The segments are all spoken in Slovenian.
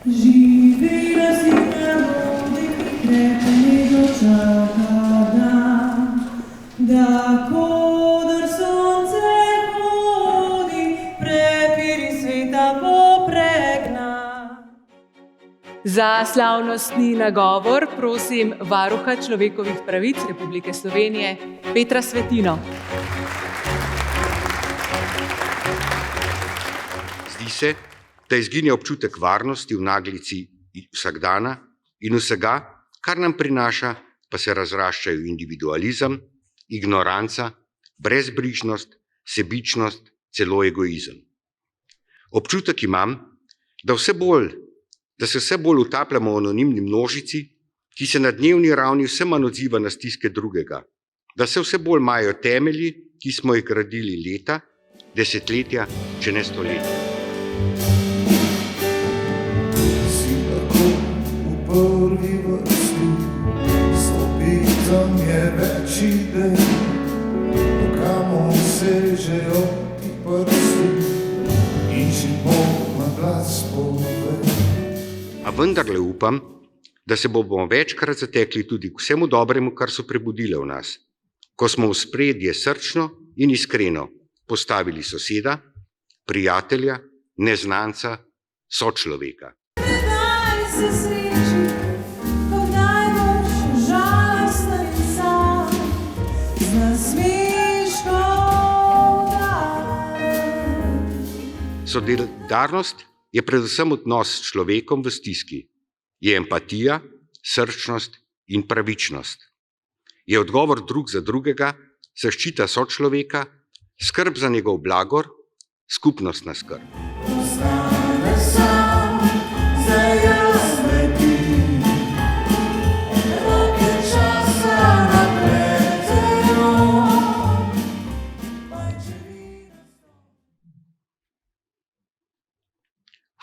Živi nas in narodi, krepeni dočaka dan, da kodar sonce hodi, prepiri sveta popregna. Za slavnostni nagovor prosim varuha človekovih pravic Republike Slovenije Petra Svetino. Zdi se, da izginja občutek varnosti v naglici vsakdana in vsega, kar nam prinaša, pa se razraščajo individualizem, ignoranca, brezbrižnost, sebičnost, celo egoizem. Občutek imam, da se vse bolj utapljamo v anonimni množici, ki se na dnevni ravni vse manj odziva na stiske drugega, da se vse bolj majejo temelji, ki smo jih gradili leta, desetletja, če ne stoletja. Prvi vrsti, stopitam je več idej, kamor sežejo ti prsti in život na glas pove. A vendarle upam, da se bomo večkrat zatekli tudi k vsemu dobremu, kar so prebudile v nas, ko smo v spredje srčno in iskreno postavili soseda, prijatelja, neznanca, sočloveka. Solidarnost je predvsem odnos s človekom v stiski. Je empatija, srčnost in pravičnost. Je odgovor drug za drugega, zaščita sočloveka, skrb za njegov blagor, skupnostna skrb.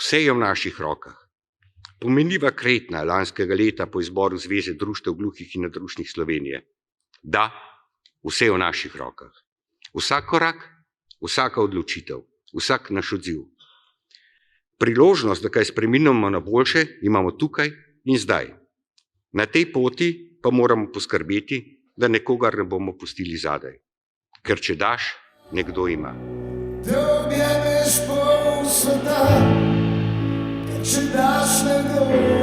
Vse je v naših rokah. Pomenljiva kretnja lanskega leta po izboru Zveze društev gluhih in naglušnih Slovenije. Da, vse je v naših rokah. Vsak korak, vsaka odločitev, vsak naš odziv. Priložnost, da kaj spreminjamo na boljše, imamo tukaj in zdaj. Na tej poti pa moramo poskrbeti, da nekogar ne bomo pustili zadaj. Ker če daš, nekdo ima. Te objemeš pol sveta, če daš nekdo